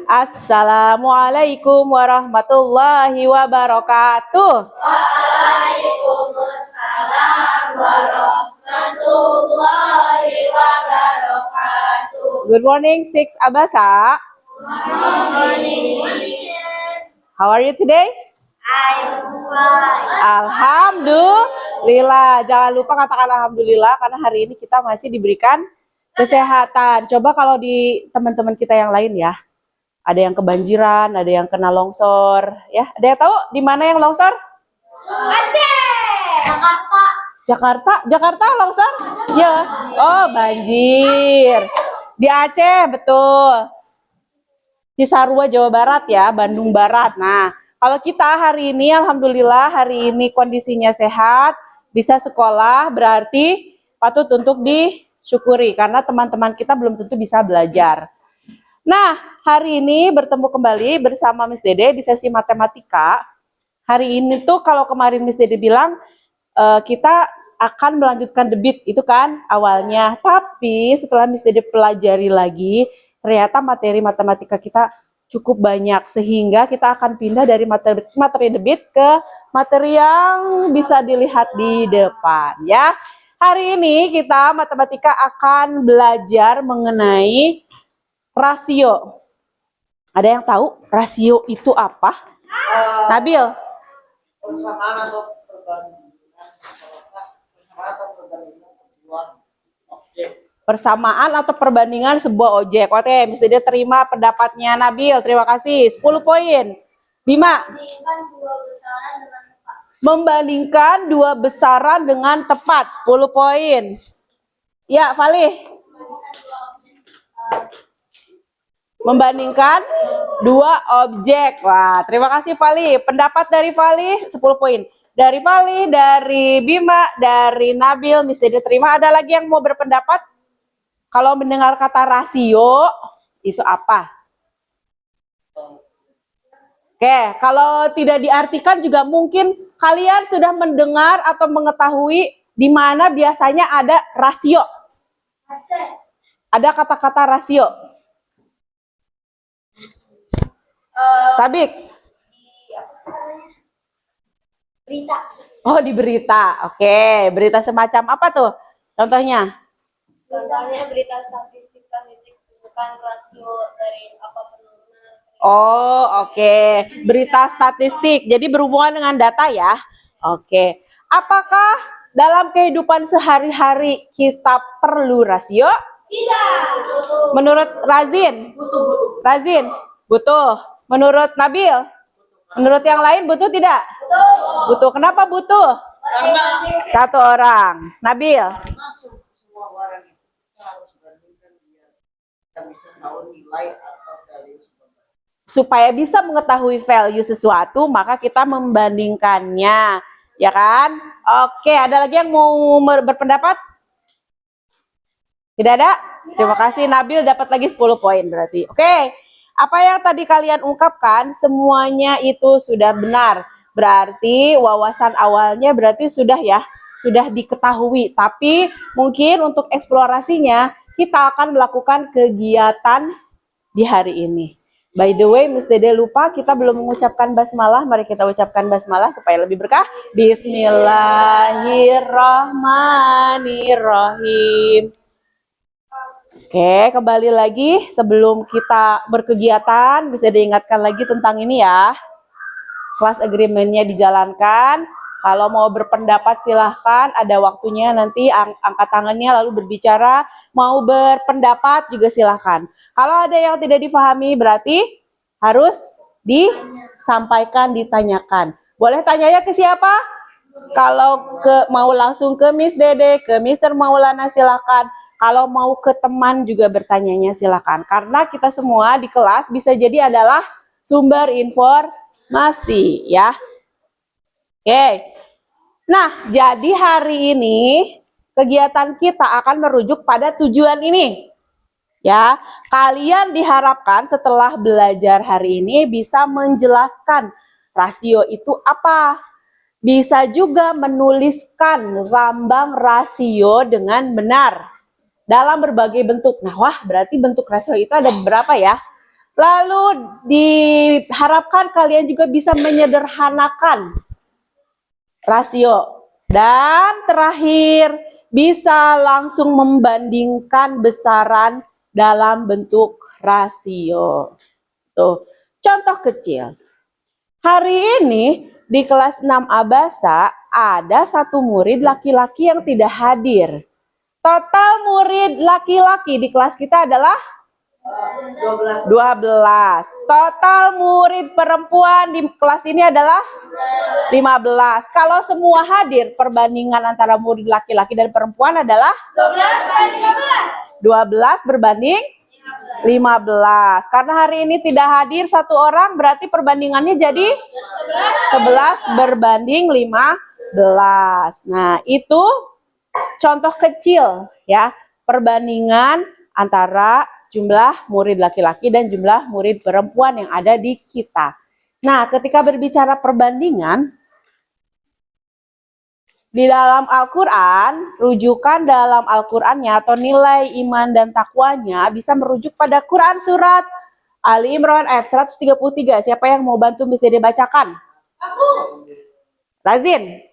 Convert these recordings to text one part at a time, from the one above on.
Assalamualaikum warahmatullahi wabarakatuh. Waalaikumsalam warahmatullahi wabarakatuh. Good morning, Six Abasa. How are you today? I'm fine. Alhamdulillah. Jangan lupa katakan alhamdulillah karena hari ini kita masih diberikan kesehatan. Coba kalau di teman-teman kita yang lain ya. Ada yang kebanjiran, ada yang kena longsor, ya. Ada yang tahu di mana yang longsor? Aceh. Jakarta longsor? Ya. Oh, banjir. Di Aceh, betul. Cisarua, Jawa Barat ya, Bandung Barat. Nah, kalau kita hari ini, alhamdulillah hari ini kondisinya sehat, bisa sekolah, berarti patut untuk disyukuri karena teman-teman kita belum tentu bisa belajar. Nah, hari ini bertemu kembali bersama Miss Dede di sesi matematika. Hari ini tuh kalau kemarin Miss Dede bilang kita akan melanjutkan debit, itu kan awalnya. Tapi setelah Miss Dede pelajari lagi, ternyata materi matematika kita cukup banyak. Sehingga kita akan pindah dari materi debit ke materi yang bisa dilihat di depan ya. Hari ini kita matematika akan belajar mengenai rasio. Ada yang tahu rasio itu apa? Nabil? Persamaan atau perbandingan sebuah objek. Persamaan atau perbandingan sebuah objek. Oke, mesti dia terima pendapatnya Nabil. Terima kasih. 10 poin. Bima? Membandingkan dua besaran dengan tepat. 10 poin. Ya, Fali? Membandingkan dua objek. Wah, terima kasih Fali. Pendapat dari Fali 10 poin. Dari Fali, dari Bima, dari Nabil, Miss Dede terima. Ada lagi yang mau berpendapat? Kalau mendengar kata rasio, itu apa? Oke, kalau tidak diartikan juga mungkin kalian sudah mendengar atau mengetahui di mana biasanya ada rasio. Ada kata-kata rasio. Sabik? Berita. Oh, di berita. Oke, berita semacam apa tuh? Contohnya? Contohnya berita statistik bukan rasio dari apa penurunan. Oh, oke. Berita statistik. Jadi berhubungan dengan data ya. Oke. Apakah dalam kehidupan sehari-hari kita perlu rasio? Tidak. Menurut Razin? Razin? Butuh. Menurut Nabil? Menurut yang lain butuh tidak? Butuh. Kenapa butuh? Karena Satu orang. Nabil? karena semua barang itu kita harus bandingkan biar kita bisa tahu nilai atau value sebenarnya. Supaya bisa mengetahui value sesuatu, maka kita membandingkannya. Ya kan? Oke, ada lagi yang mau berpendapat? Tidak ada? Terima kasih Nabil, dapat lagi 10 poin berarti. Oke. Apa yang tadi kalian ungkapkan, semuanya itu sudah benar. Berarti wawasan awalnya berarti sudah ya, sudah diketahui. Tapi mungkin untuk eksplorasinya, kita akan melakukan kegiatan di hari ini. By the way, Miss Dede lupa, kita belum mengucapkan basmalah. Mari kita ucapkan basmalah supaya lebih berkah. Bismillahirrahmanirrahim. Oke, kembali lagi sebelum kita berkegiatan, bisa diingatkan lagi tentang ini ya. Class agreement-nya dijalankan. Kalau mau berpendapat silahkan, ada waktunya nanti angkat tangannya lalu berbicara. Mau berpendapat juga silahkan. Kalau ada yang tidak difahami berarti harus disampaikan, ditanyakan. Boleh tanyanya ke siapa? Kalau mau langsung ke Miss Dede, ke Mr. Maulana silahkan. Kalau mau ke teman juga bertanyanya silakan. Karena kita semua di kelas bisa jadi adalah sumber informasi ya. Oke. Nah, jadi hari ini kegiatan kita akan merujuk pada tujuan ini. Ya, kalian diharapkan setelah belajar hari ini bisa menjelaskan rasio itu apa. Bisa juga menuliskan lambang rasio dengan benar dalam berbagai bentuk. Nah, wah berarti bentuk rasio itu ada beberapa ya. Lalu diharapkan kalian juga bisa menyederhanakan rasio. Dan terakhir, bisa langsung membandingkan besaran dalam bentuk rasio. Tuh, contoh kecil. Hari ini di kelas 6 Abasa ada satu murid laki-laki yang tidak hadir. Total murid laki-laki di kelas kita adalah 12. Total murid perempuan di kelas ini adalah 15. Kalau semua hadir, perbandingan antara murid laki-laki dan perempuan adalah 12 berbanding 15. Karena hari ini tidak hadir satu orang, berarti perbandingannya jadi 11 berbanding 15. Nah, itu contoh kecil ya, perbandingan antara jumlah murid laki-laki dan jumlah murid perempuan yang ada di kita. Nah, ketika berbicara perbandingan, di dalam Al-Quran, rujukan dalam Al-Qurannya atau nilai iman dan takwanya bisa merujuk pada Quran surat Ali Imran ayat 133. Siapa yang mau bantu bisa dibacakan? Aku. Razin.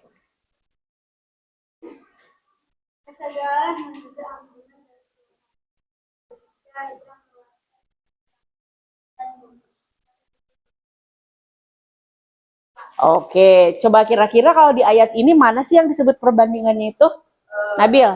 Oke, coba kira-kira kalau di ayat ini mana sih yang disebut perbandingannya itu? Nabil?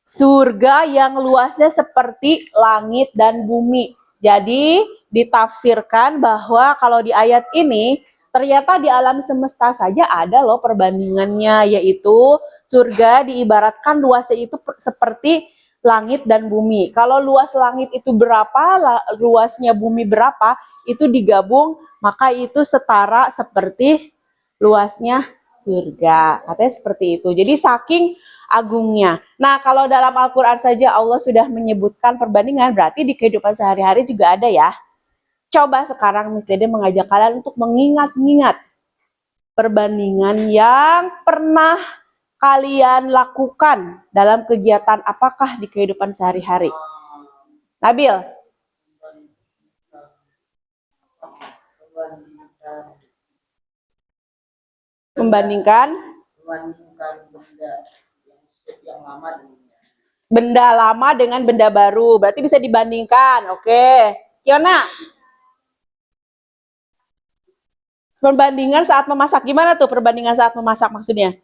Surga yang luasnya seperti langit dan bumi. Jadi ditafsirkan bahwa kalau di ayat ini ternyata di alam semesta saja ada loh perbandingannya, yaitu surga diibaratkan luasnya itu seperti langit dan bumi. Kalau luas langit itu berapa, luasnya bumi berapa, itu digabung, maka itu setara seperti luasnya surga. Katanya seperti itu. Jadi saking agungnya. Nah, kalau dalam Al-Quran saja Allah sudah menyebutkan perbandingan, berarti di kehidupan sehari-hari juga ada ya. Coba sekarang Miss Dede mengajak kalian untuk mengingat-ingat perbandingan yang pernah kalian lakukan dalam kegiatan apakah di kehidupan sehari-hari? Nabil? Membandingkan benda lama dengan benda baru. Berarti bisa dibandingkan. Oke. Kiona? Perbandingan saat memasak. Gimana tuh perbandingan saat memasak maksudnya?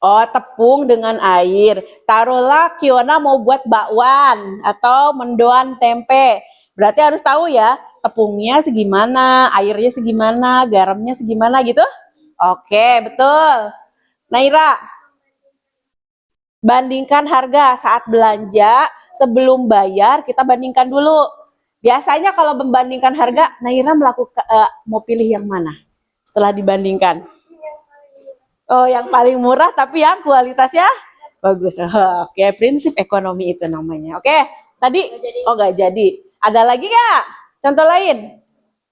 Oh, tepung dengan air. Taruhlah Kiona mau buat bakwan atau mendoan tempe. Berarti harus tahu ya, tepungnya segimana, airnya segimana, garamnya segimana gitu. Oke, betul. Naira, bandingkan harga saat belanja, sebelum bayar kita bandingkan dulu. Biasanya kalau membandingkan harga, Naira melakukan mau pilih yang mana setelah dibandingkan? Oh, yang paling murah tapi yang kualitasnya bagus. Oke, prinsip ekonomi itu namanya. Oke, tadi oh nggak jadi. Ada lagi nggak? Contoh lain?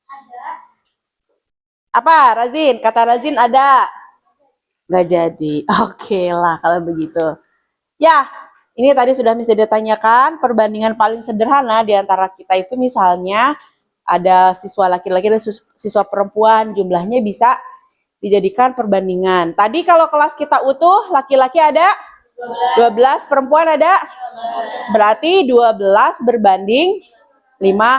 Ada. Apa, Razin? Kata Razin ada. Nggak jadi. Oke lah kalau begitu. Ya, ini tadi sudah bisa ditanyakan perbandingan paling sederhana di antara kita itu misalnya ada siswa laki-laki dan siswa perempuan, jumlahnya bisa dijadikan perbandingan. Tadi kalau kelas kita utuh, laki-laki ada 12, perempuan ada? Berarti 12 berbanding 15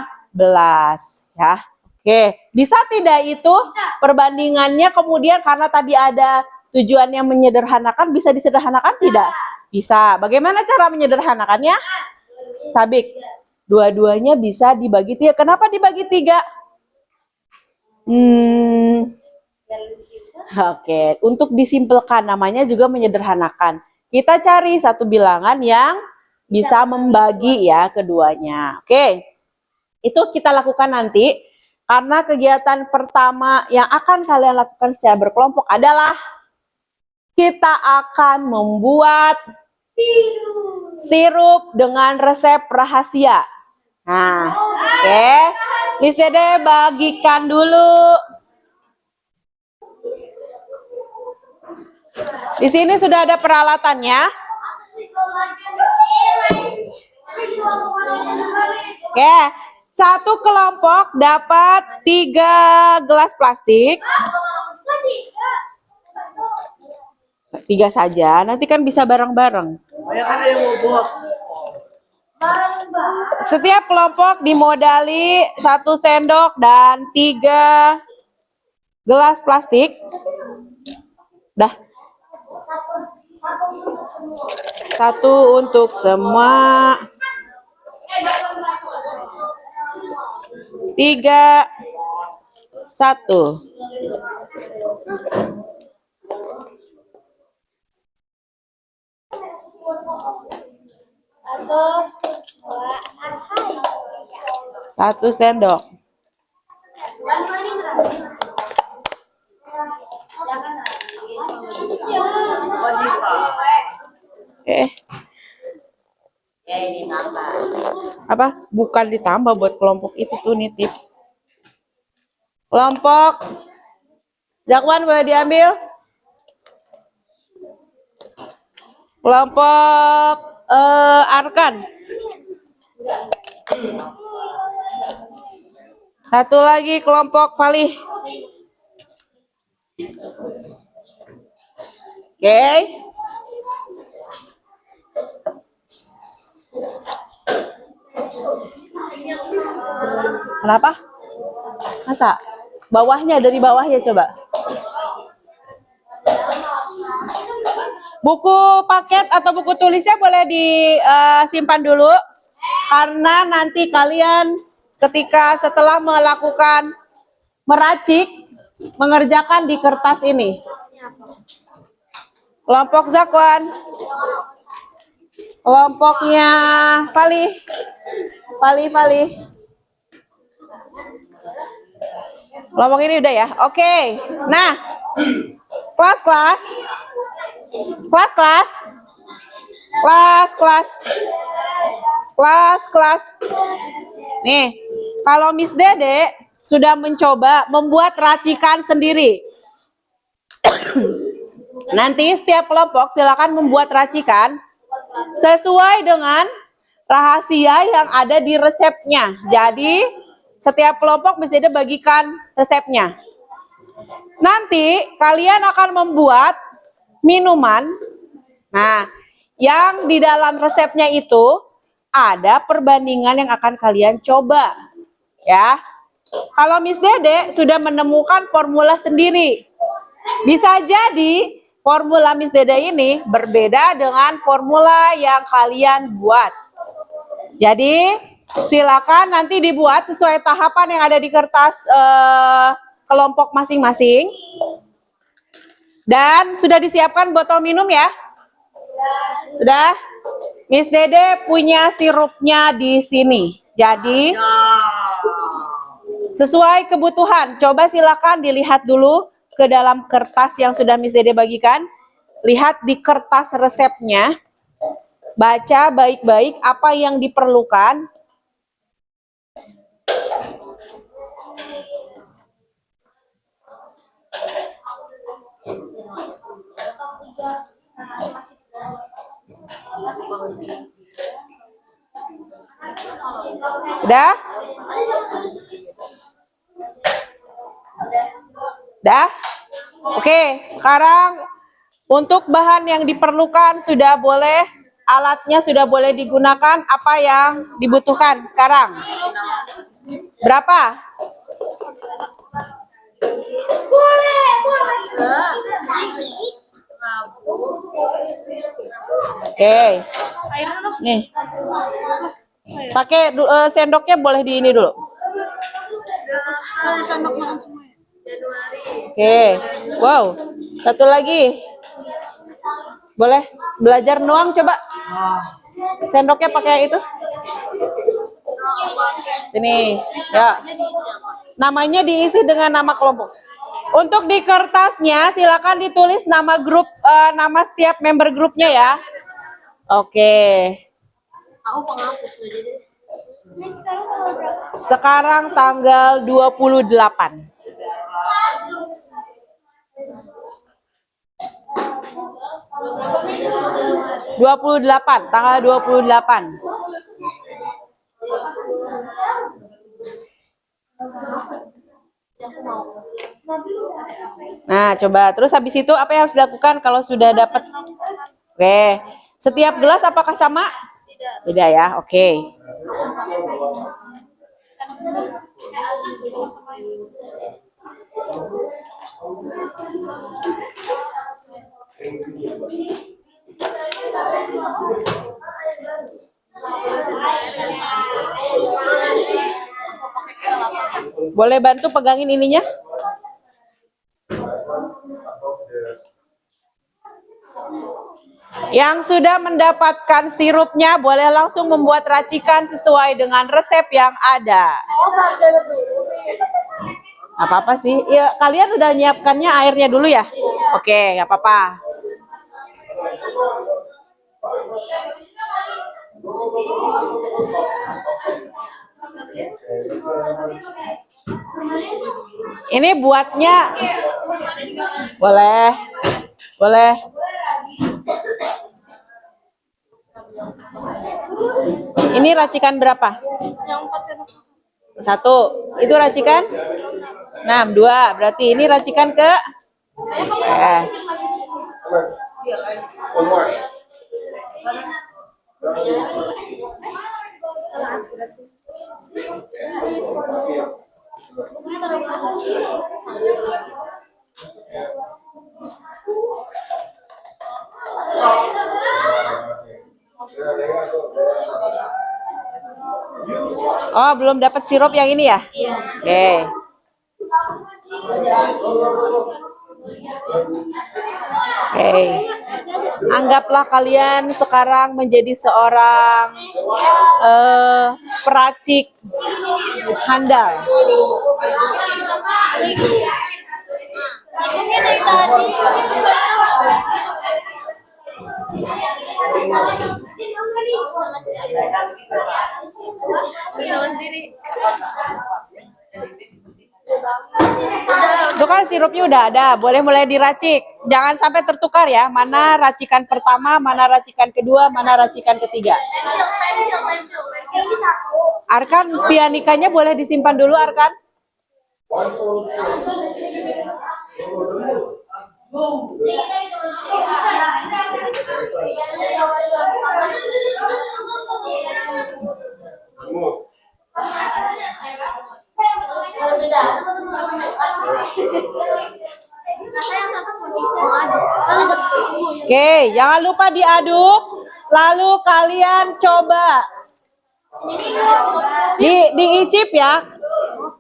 ya. Oke, bisa tidak itu perbandingannya kemudian karena tadi ada tujuan yang menyederhanakan, bisa disederhanakan tidak? Bisa. Bagaimana cara menyederhanakannya? Sabik. Dua-duanya bisa dibagi 3. Kenapa dibagi 3? Oke, untuk disimpelkan namanya juga menyederhanakan. Kita cari satu bilangan yang bisa membagi ya keduanya. Oke, itu kita lakukan nanti karena kegiatan pertama yang akan kalian lakukan secara berkelompok adalah kita akan membuat sirup dengan resep rahasia. Nah, oke, Miss Dede bagikan dulu. Di sini sudah ada peralatannya. Oke, satu kelompok dapat 3 gelas plastik. 3 saja, nanti kan bisa bareng-bareng. Banyak kan yang mau buat. Setiap kelompok dimodali 1 sendok dan 3 gelas plastik. Dah. 1 untuk semua. 3, 1. Satu sendok. Ya ini tambah. Apa? Bukan ditambah buat kelompok itu tuh nitip. Kelompok Zakwan boleh diambil. Kelompok Arkan. Satu lagi kelompok Palih. Oke. Kenapa? Masa? Bawahnya, dari bawahnya coba. Buku paket atau buku tulisnya boleh disimpan dulu. Karena nanti kalian ketika setelah melakukan meracik, mengerjakan di kertas ini. Kelompok Zakwan. Kelompoknya Palih. Palih. Kelompok ini udah ya. Oke. Nah, kelas. Nih, kalau Miss Dede sudah mencoba membuat racikan sendiri. Nanti setiap kelompok silakan membuat racikan sesuai dengan rahasia yang ada di resepnya. Jadi, setiap kelompok Miss Dede bagikan resepnya. Nanti kalian akan membuat minuman. Nah, yang di dalam resepnya itu ada perbandingan yang akan kalian coba. Ya. Kalau Miss Dede sudah menemukan formula sendiri. Bisa jadi formula Miss Dede ini berbeda dengan formula yang kalian buat. Jadi, silakan nanti dibuat sesuai tahapan yang ada di kertas kelompok masing-masing. Dan sudah disiapkan botol minum ya? Sudah? Miss Dede punya sirupnya di sini. Jadi, sesuai kebutuhan. Coba silakan dilihat dulu ke dalam kertas yang sudah Miss Dede bagikan. Lihat di kertas resepnya. Baca baik-baik apa yang diperlukan. Udah? Udah? Oke, sekarang untuk bahan yang diperlukan sudah boleh, alatnya sudah boleh digunakan. Apa yang dibutuhkan sekarang? Berapa? Oke. Nih. Pakai sendoknya boleh di ini dulu. Oke. Wow. Satu lagi. Boleh belajar nuang coba. Sendoknya pakai itu. Sini. Ya. Namanya diisi dengan nama kelompok. Untuk di kertasnya silakan ditulis nama grup, nama setiap member grupnya ya. Oke. Aku penghapus aja deh. Sekarang tanggal 28. 28, tanggal 28. Nah, coba. Terus habis itu apa yang harus dilakukan kalau sudah dapat? Oke. Setiap gelas apakah sama? Tidak ya. Oke. Boleh bantu pegangin ininya? Yang sudah mendapatkan sirupnya boleh langsung membuat racikan sesuai dengan resep yang ada. Gak apa-apa sih. Ya, kalian udah nyiapkannya airnya dulu ya? Oke, gak apa-apa. Ini buatnya boleh, boleh. Ini racikan berapa? Yang 4 Satu. Itu racikan 6, 2. Berarti ini racikan ke Oh, belum dapat sirup yang ini ya? Oke. Oke. Anggaplah kalian sekarang menjadi seorang peracik handal. Hitungnya dari tadi. Itu kan sirupnya udah ada, boleh mulai diracik. Jangan sampai tertukar ya, mana racikan pertama, mana racikan kedua, mana racikan ketiga. Arkan, pianikanya boleh disimpan dulu, Arkan. Oke, jangan lupa diaduk. Lalu kalian coba diicip ya.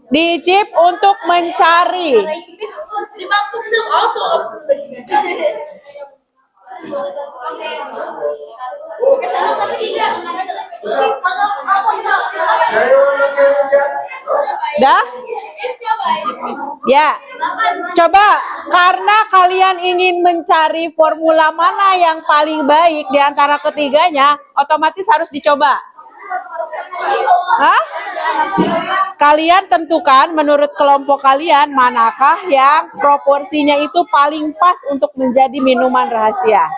Diicip untuk mencari. Dah? Ya. Coba karena kalian ingin mencari formula mana yang paling baik di antara ketiganya, otomatis harus dicoba. Hah? Kalian tentukan menurut kelompok kalian manakah yang proporsinya itu paling pas untuk menjadi minuman rahasia.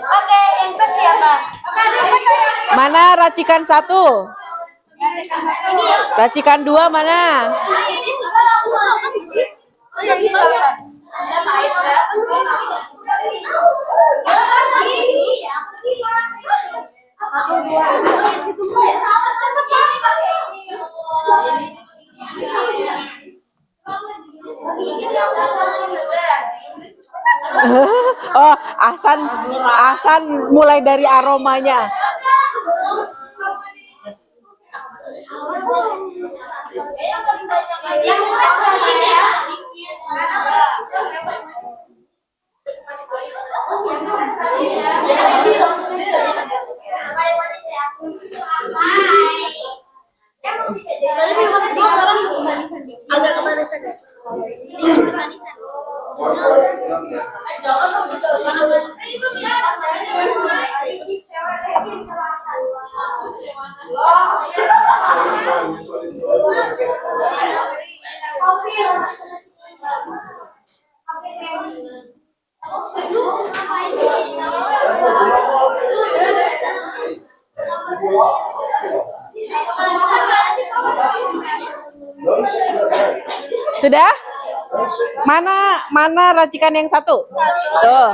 Oke, yang ke siapa? Mana racikan 1? Racikan 2 mana? Oh, Ahsan mulai dari aromanya. Agak kemanisan. Ini kemanisan. Sudah? Mana racikan yang satu? Tuh.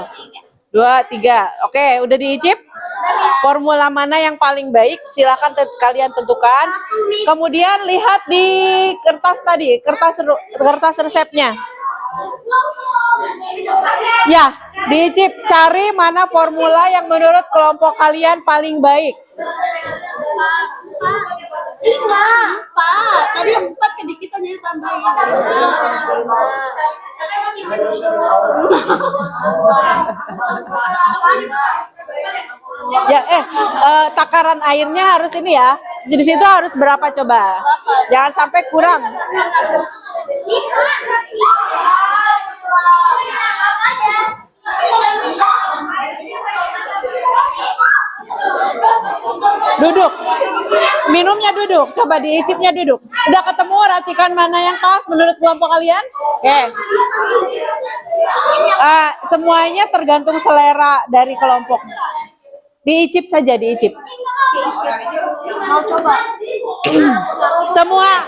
2, 3. Oke, udah diicip? Formula mana yang paling baik? Silakan kalian tentukan. Kemudian lihat di kertas tadi, kertas resepnya. Ya, diicip, cari mana formula yang menurut kelompok kalian paling baik. 5. Pak, tadi 4 kedikitan jadi tambahin. Ya, takaran airnya harus ini ya. Di situ harus berapa coba? Jangan sampai kurang. Duduk. Minumnya duduk. Coba diicipnya duduk. Udah ketemu racikan mana yang pas menurut kelompok kalian? Oke. Semuanya tergantung selera dari kelompok. Diicip saja, diicip. Mau coba?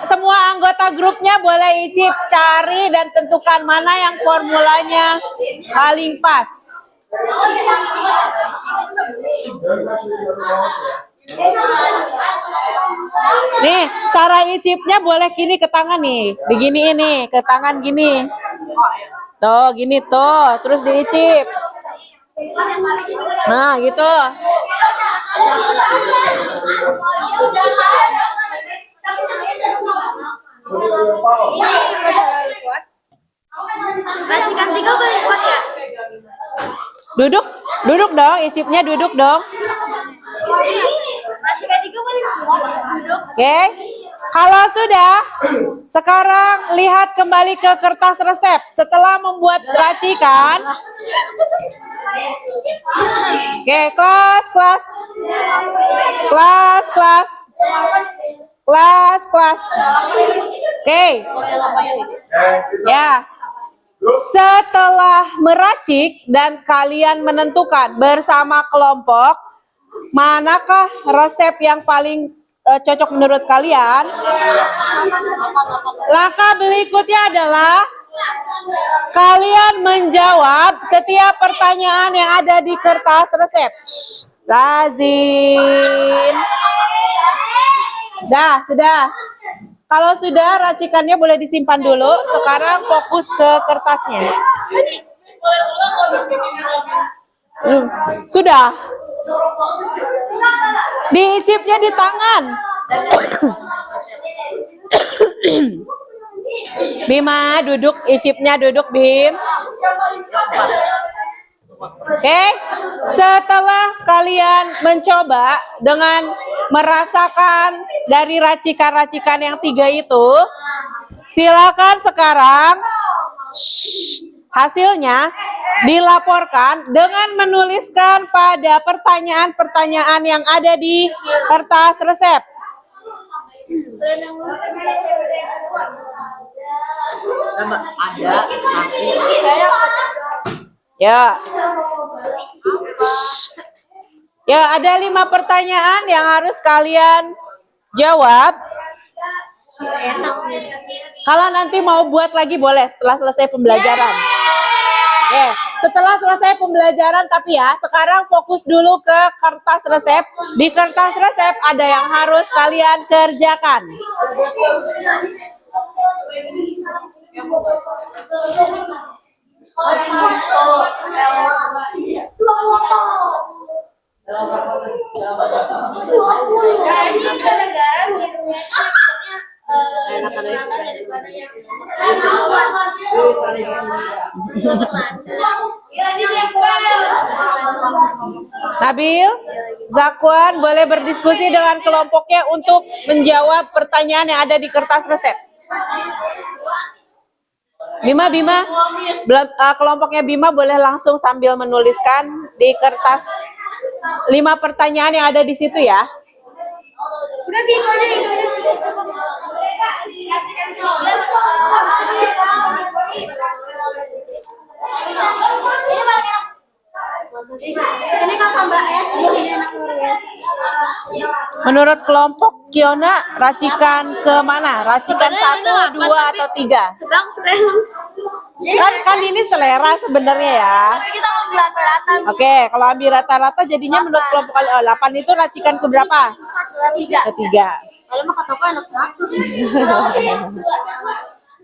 Semua anggota grupnya boleh icip, cari dan tentukan mana yang formulanya paling pas. Nih, cara icipnya boleh gini ke tangan nih. Begini ini, ke tangan gini. Tuh, gini tuh, terus diicip. Nah, gitu. Racikan 3 boleh kuat ya? Duduk, duduk dong, icipnya duduk dong. Racikan 3 boleh kuat ya? Duduk. Oke. Kalau sudah, sekarang lihat kembali ke kertas resep. Setelah membuat racikan. Oke, kelas. Oke. Ya. Setelah meracik dan kalian menentukan bersama kelompok manakah resep yang paling cocok menurut kalian, langkah berikutnya adalah kalian menjawab setiap pertanyaan yang ada di kertas resep. Lazim. Sudah. Kalau sudah, racikannya boleh disimpan dulu. Sekarang fokus ke kertasnya. Sudah. Diicipnya di tangan. Bima, duduk. Icipnya duduk, Bim. Oke, setelah kalian mencoba dengan merasakan dari racikan-racikan yang 3 itu, silakan sekarang hasilnya dilaporkan dengan menuliskan pada pertanyaan-pertanyaan yang ada di kertas resep. Sama ada tapi Ya. Ya, ada 5 pertanyaan yang harus kalian jawab. Kalau nanti mau buat lagi boleh setelah selesai pembelajaran. Setelah selesai pembelajaran, tapi ya sekarang fokus dulu ke kertas resep. Di kertas resep ada yang harus kalian kerjakan. Jadi gara-gara virusnya daripada yang Nabil, Zakwan boleh berdiskusi dengan kelompoknya untuk menjawab pertanyaan yang ada di kertas resep. Bima, kelompoknya Bima boleh langsung sambil menuliskan di kertas 5 pertanyaan yang ada di situ ya. Udah sih, itu aja sudah cukup. Ini paling enak. Ini kan tambah es, ini enak luar biasa. Menurut kelompok Kiona, racikan ke mana? Racikan 1, 2, atau 3? Sedang selera. Kan ini selera sebenarnya ya. Kita ambil rata-rata. Oke, kalau ambil rata-rata jadinya menurut kelompok 8 itu racikan ke berapa? Tiga. Ke 3. Kalau mah kata enak satu.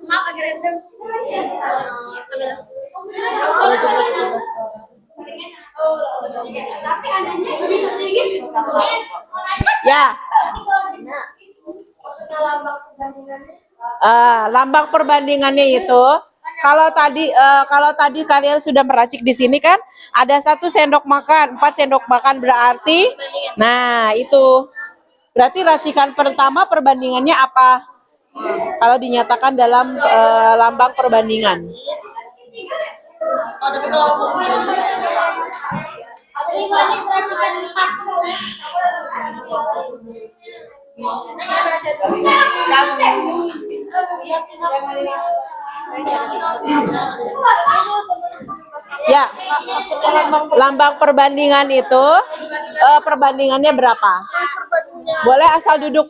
Maaf agak random. Tapi adanya lebih sedikit. Ya. Lambang perbandingannya itu kalau tadi kalian sudah meracik di sini kan ada 1 sendok makan, 4 sendok makan berarti, nah itu berarti racikan pertama perbandingannya apa? Kalau dinyatakan dalam lambang perbandingan. Oh, tapi kalau ini manis racikan 4. Ya, lambang perbandingan itu perbandingannya berapa? Boleh asal duduk.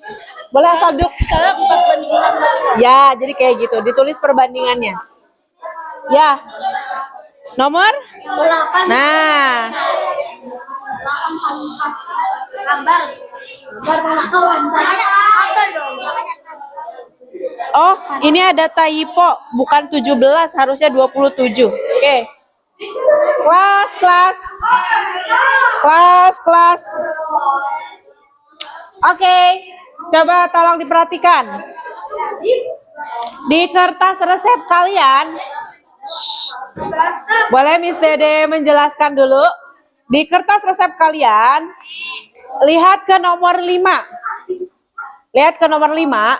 Boleh asal duduk. Misalnya 4:6. Ya, jadi kayak gitu. Ditulis perbandingannya. Ya. Nomor? 8. Nah, 8 pangkas. Gambar. Pengetahuan. Apa dong? oh, ini ada typo, bukan 17, harusnya 27. Oke. Kelas. Oke, coba tolong diperhatikan. Di kertas resep kalian, boleh Miss Dede menjelaskan dulu? Di kertas resep kalian, lihat ke nomor 5. Lihat ke nomor 5.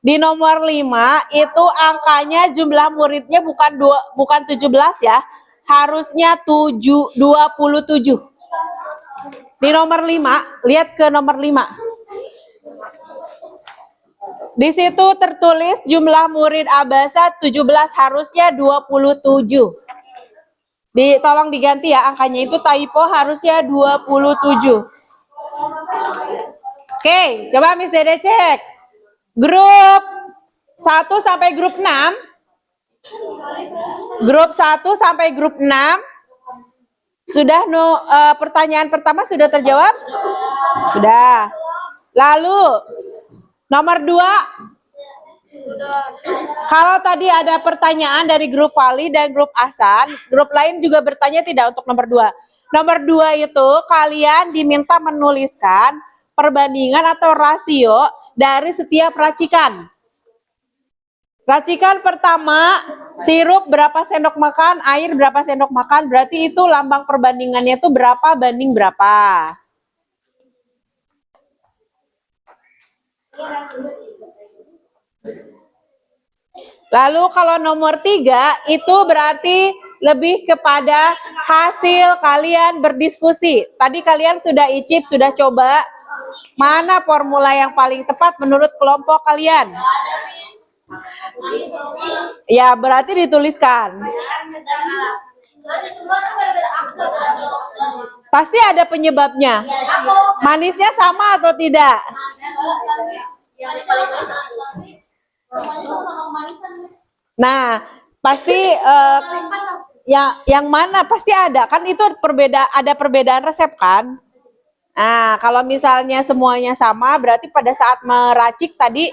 Di nomor 5 itu angkanya jumlah muridnya bukan 17 ya. Harusnya 27. Di nomor 5, lihat ke nomor 5. Di situ tertulis jumlah murid Abasa 17, harusnya 27. Tolong diganti ya, angkanya itu typo, harusnya 27. Oke, coba Miss Dede cek. Grup 1 sampai grup 6. Grup 1 sampai grup 6. Sudah pertanyaan pertama sudah terjawab? Sudah. Lalu nomor 2. Kalau tadi ada pertanyaan dari grup Vali dan grup Asan, grup lain juga bertanya tidak untuk nomor 2. Nomor 2 itu kalian diminta menuliskan perbandingan atau rasio dari setiap racikan. Racikan pertama, sirup berapa sendok makan, air berapa sendok makan, berarti itu lambang perbandingannya itu berapa banding berapa. Lalu kalau nomor 3 itu berarti lebih kepada hasil kalian berdiskusi. Tadi kalian sudah icip, sudah coba mana formula yang paling tepat menurut kelompok kalian. Ya, berarti dituliskan. Pasti ada penyebabnya. Manisnya sama atau tidak? Nah, pasti yang mana pasti ada kan, itu ada perbedaan resep kan. Nah, kalau misalnya semuanya sama berarti pada saat meracik tadi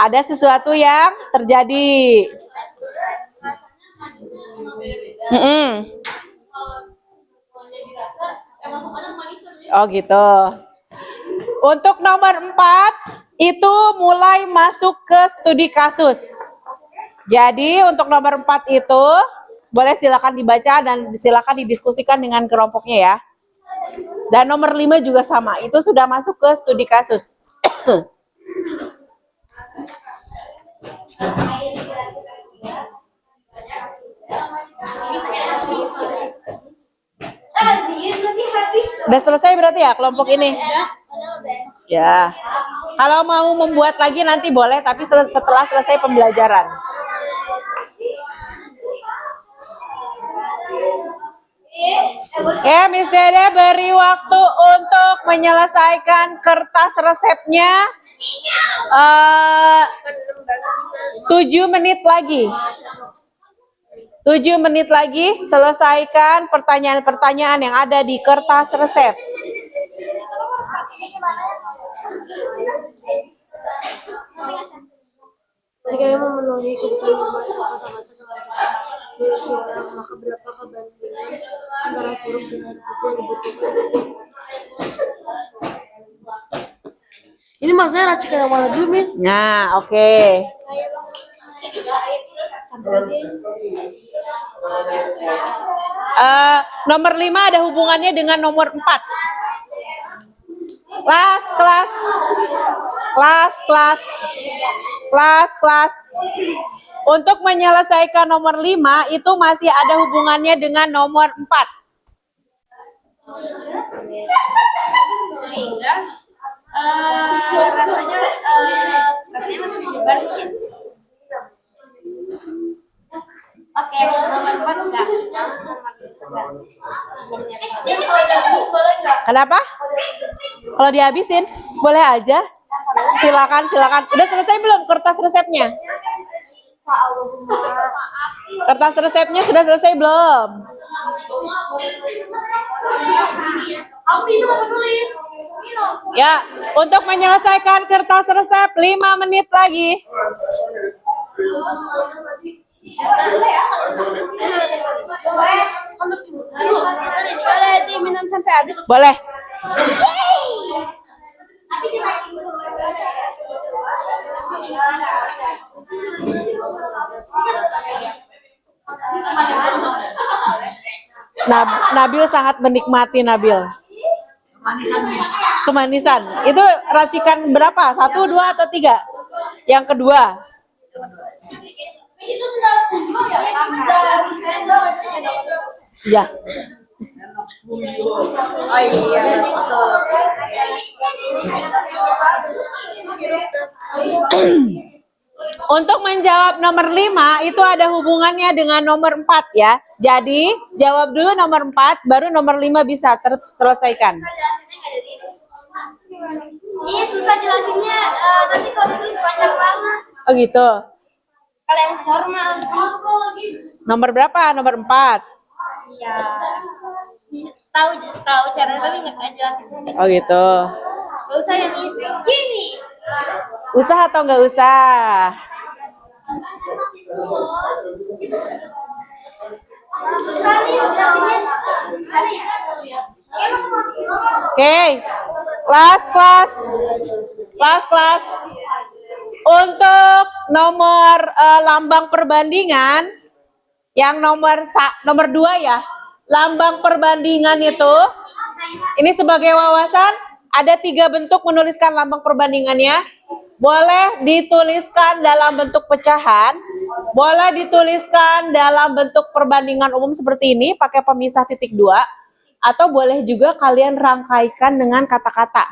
ada sesuatu yang terjadi. Oh gitu. Untuk nomor 4 itu mulai masuk ke studi kasus. Jadi untuk nomor 4 itu boleh silakan dibaca dan silakan didiskusikan dengan kelompoknya ya. Dan nomor 5 juga sama, itu sudah masuk ke studi kasus. Udah selesai berarti ya kelompok ini? Ya. Kalau mau membuat lagi nanti boleh, tapi setelah selesai pembelajaran. Ya, Miss Dede beri waktu untuk menyelesaikan kertas resepnya 7 menit lagi. 7 menit lagi selesaikan pertanyaan-pertanyaan yang ada di kertas resep. Jika yang memenuhi kebutuhan masa-masa kelanjutan menurut orang, maka berapa kebandingan antara huruf dengan buku yang dibutuhkan? Ini masanya racikan yang mana dulu, Miss? Nah, oke. Nomor 5 ada hubungannya dengan nomor 4. Kelas. Untuk menyelesaikan nomor 5 itu masih ada hubungannya dengan nomor 4. Sehingga rasanya masih dibalikin. Oke, nomor 4 enggak. Kenapa? Kalau dihabisin, boleh aja. Silakan. Udah selesai belum kertas resepnya? Kertas resepnya sudah selesai belum? Ya, untuk menyelesaikan kertas resep 5 menit lagi. Boleh diminum sampai habis. Boleh. Nabil sangat menikmati Nabil. Kemanisan. Itu racikan berapa? 1, 2, atau 3? Yang kedua. Itu sudah Ya. Oh iya betul. Untuk menjawab nomor 5 itu ada hubungannya dengan nomor 4 ya. Jadi jawab dulu nomor 4 baru nomor 5 bisa terselesaikan. Ini susah jelasinnya, nanti kalau tulis banyak banget. Oh gitu. Kalau yang formal lagi. Nomor berapa? Nomor 4. Iya. Tahu caranya tapi nggak jelasin. Oh gitu. Gak usah yang isi gini. Usah atau nggak usah? Oke, kelas. Untuk nomor lambang perbandingan, yang nomor 2 ya, lambang perbandingan itu, ini sebagai wawasan, ada 3 bentuk menuliskan lambang perbandingannya. Boleh dituliskan dalam bentuk pecahan, boleh dituliskan dalam bentuk perbandingan umum seperti ini, pakai pemisah titik 2, atau boleh juga kalian rangkaikan dengan kata-kata.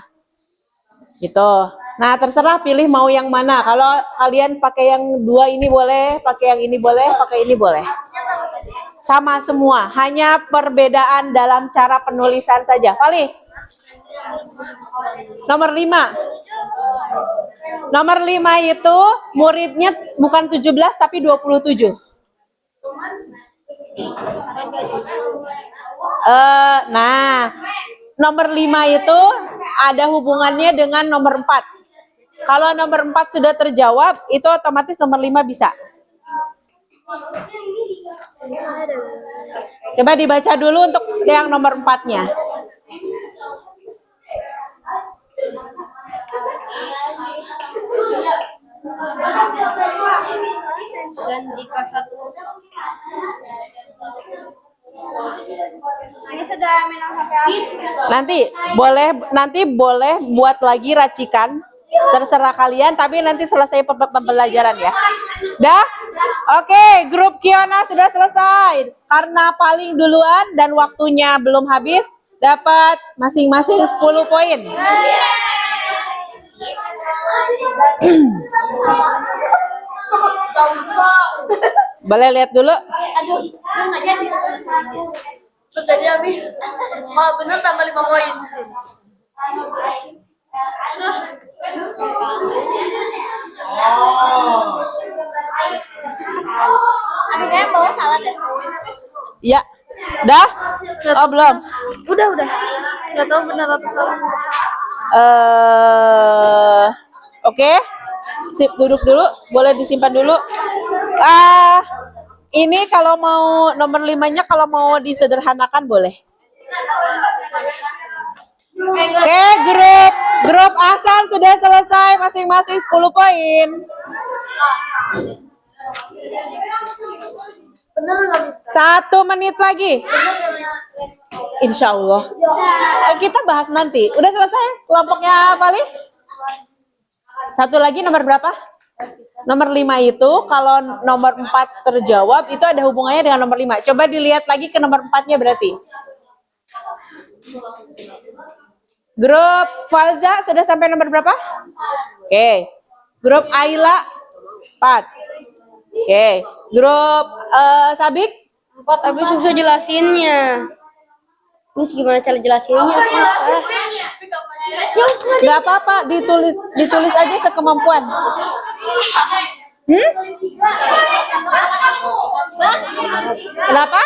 Gitu. Nah, terserah pilih mau yang mana. Kalau kalian pakai yang 2 ini boleh, pakai yang ini boleh, pakai ini boleh. Sama semua, hanya perbedaan dalam cara penulisan saja. Fali. Nomor 5. Nomor 5 itu muridnya bukan 17 tapi 27. Nah, nomor 5 itu ada hubungannya dengan nomor 4. Kalau nomor 4 sudah terjawab, itu otomatis nomor 5 bisa. Coba dibaca dulu untuk yang nomor 4-nya. Dan jika satu ini sudah minum sampai habis. Nanti boleh buat lagi racikan terserah kalian, tapi nanti selesai pembelajaran ya. Dah? Oke, grup Kiona sudah selesai. Karena paling duluan dan waktunya belum habis, dapat masing-masing 10 poin. Boleh lihat dulu? Aduh, itu nggak jadi. Terus tadi habis. Kalau bener tambah 5 poin. Aduh, kayak bawa salad ya? Ya. Dah? Oh, belum. Udah. Nggak tahu benar atau salah. Oke. Sip, duduk dulu. Boleh disimpan dulu. Ini kalau mau nomor 5-nya kalau mau disederhanakan boleh. Oke, grup Ahsan sudah selesai, masing-masing 10 poin. Bener nggak bisa? 1 menit lagi. Insya Allah. Kita bahas nanti. Udah selesai kelompoknya Pali? Satu lagi nomor berapa? Nomor 5 itu kalau nomor 4 terjawab itu ada hubungannya dengan nomor 5. Coba dilihat lagi ke nomor 4-nya berarti. Grup Falza sudah sampai nomor berapa? Oke. Grup Ayla 4. Oke. Grup Sabik 4, tapi susah jelasinnya. Ini gimana cara jelasinnya? Susah. nggak apa-apa, ditulis aja sekemampuan. Kenapa?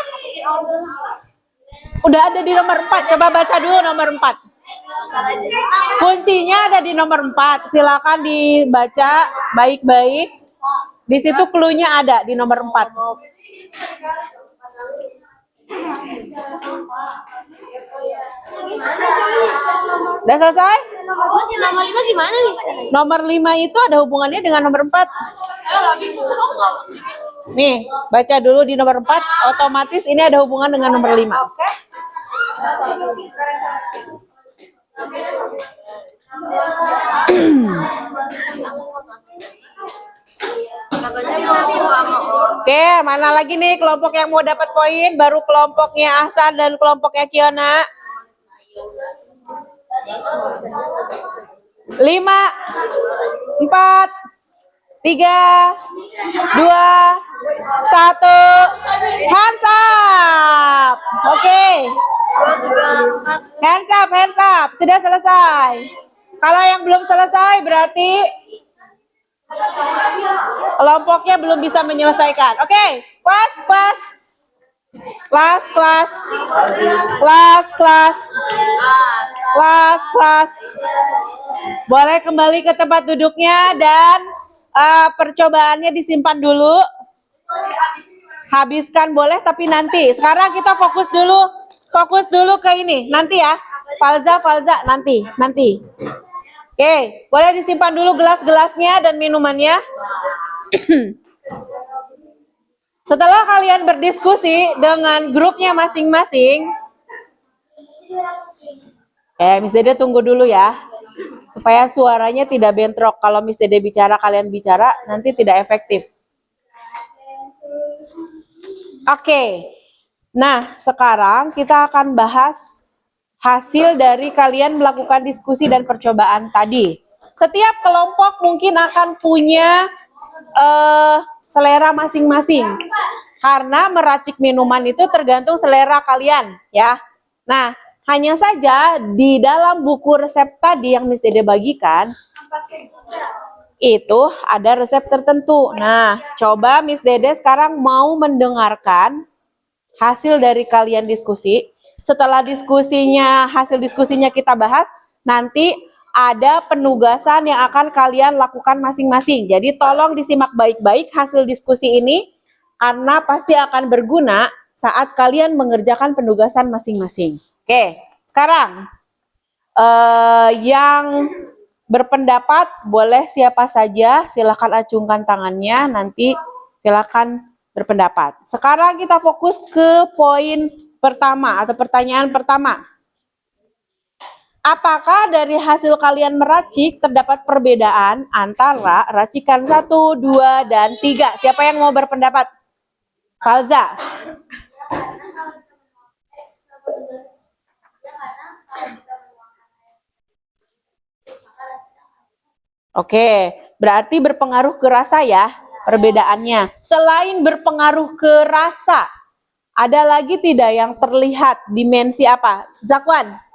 Udah ada di nomor 4. Coba baca dulu nomor 4. Kuncinya ada di nomor 4. Silakan dibaca baik-baik. Di situ clue-nya ada di nomor 4. Udah selesai? Nomor 5 gimana nih? Nomor 5 itu ada hubungannya dengan nomor 4. Nih, baca dulu di nomor 4, otomatis ini ada hubungan dengan nomor 5. Oke, mana lagi nih kelompok yang mau dapat poin? Baru kelompoknya Ahsan dan kelompoknya Kiona. 5, 4, 3, 2, 1. Hands up. Oke. Hands up. Sudah selesai. Kalau yang belum selesai berarti kelompoknya belum bisa menyelesaikan. Oke, kelas. Boleh kembali ke tempat duduknya dan percobaannya disimpan dulu. Habiskan boleh, tapi nanti. Sekarang kita fokus dulu ke ini. Nanti ya, Falza nanti. Oke, boleh disimpan dulu gelas-gelasnya dan minumannya. Setelah kalian berdiskusi dengan grupnya masing-masing, Miss Dede tunggu dulu ya, supaya suaranya tidak bentrok. Kalau Miss Dede bicara, kalian bicara, nanti tidak efektif. Oke, nah sekarang kita akan bahas hasil dari kalian melakukan diskusi dan percobaan tadi. Setiap kelompok mungkin akan punya selera masing-masing. Karena meracik minuman itu tergantung selera kalian ya. Nah, hanya saja di dalam buku resep tadi yang Miss Dede bagikan, itu ada resep tertentu. Nah, coba Miss Dede sekarang mau mendengarkan hasil dari kalian diskusi. Setelah hasil diskusinya kita bahas, nanti ada penugasan yang akan kalian lakukan masing-masing. Jadi tolong disimak baik-baik hasil diskusi ini, karena pasti akan berguna saat kalian mengerjakan penugasan masing-masing. Oke, sekarang yang berpendapat boleh siapa saja, silakan acungkan tangannya, nanti silakan berpendapat. Sekarang kita fokus ke poin pertama atau pertanyaan pertama. Apakah dari hasil kalian meracik terdapat perbedaan antara racikan 1, 2, dan 3? Siapa yang mau berpendapat? Falza. Oke, berarti berpengaruh ke rasa ya perbedaannya. Selain berpengaruh ke rasa, ada lagi tidak yang terlihat dimensi apa? Zakwan?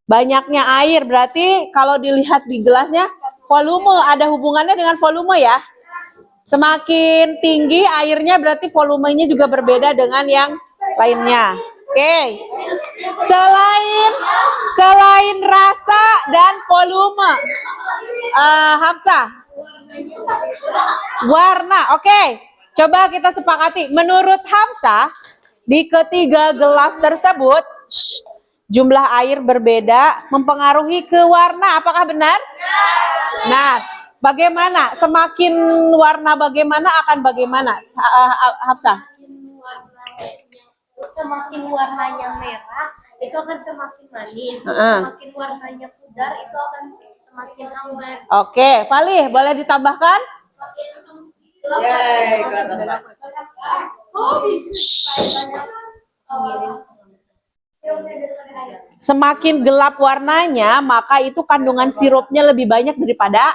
Banyaknya air, berarti kalau dilihat di gelasnya, volume, ada hubungannya dengan volume ya. Semakin tinggi airnya berarti volumenya juga berbeda dengan yang lainnya. Oke. Selain rasa dan volume, Hafsah, warna. Oke. Coba kita sepakati. Menurut Hafsah, di ketiga gelas tersebut, jumlah air berbeda mempengaruhi ke warna. Apakah benar? Nah, bagaimana? Semakin warna bagaimana akan bagaimana? Hafsah? Semakin warnanya merah, itu akan semakin manis. Semakin warnanya pudar, itu akan semakin hambar. Oke, Falih, boleh ditambahkan? Yeay, kelihatan. Semakin gelap warnanya, maka itu kandungan sirupnya lebih banyak daripada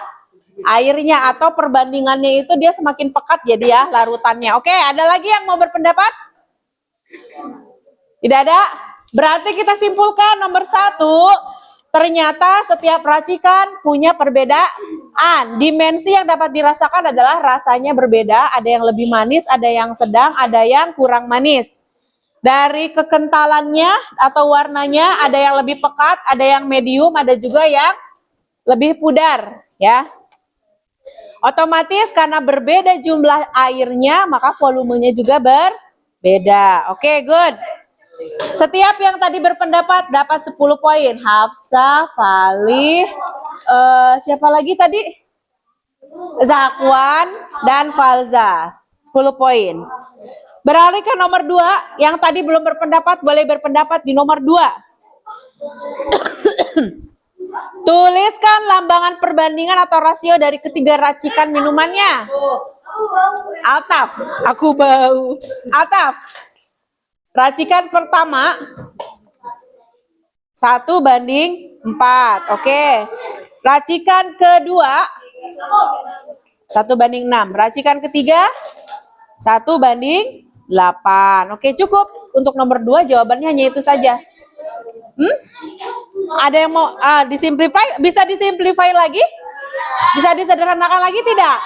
airnya, atau perbandingannya itu dia semakin pekat jadi ya larutannya. Oke, ada lagi yang mau berpendapat? Tidak ada? Berarti kita simpulkan nomor 1, ternyata setiap racikan punya perbedaan. Dimensi yang dapat dirasakan adalah rasanya berbeda, ada yang lebih manis, ada yang sedang, ada yang kurang manis. Dari kekentalannya atau warnanya, ada yang lebih pekat, ada yang medium, ada juga yang lebih pudar, ya. Otomatis karena berbeda jumlah airnya, maka volumenya juga berbeda. Oke, good. Setiap yang tadi berpendapat dapat 10 poin. Hafsah, Falih, siapa lagi tadi? Zakwan dan Falza. 10 poin. Beralih ke nomor 2, yang tadi belum berpendapat boleh berpendapat di nomor 2. Tuliskan lambangan perbandingan atau rasio dari ketiga racikan minumannya. Altaf, aku bau. Altaf, racikan pertama 1:4, oke. Racikan kedua 1:6. Racikan ketiga 1:8. Oke, cukup. Untuk nomor 2 jawabannya hanya itu saja. Ada yang mau disimplify? Bisa disimplify lagi? Bisa disederhanakan lagi tidak?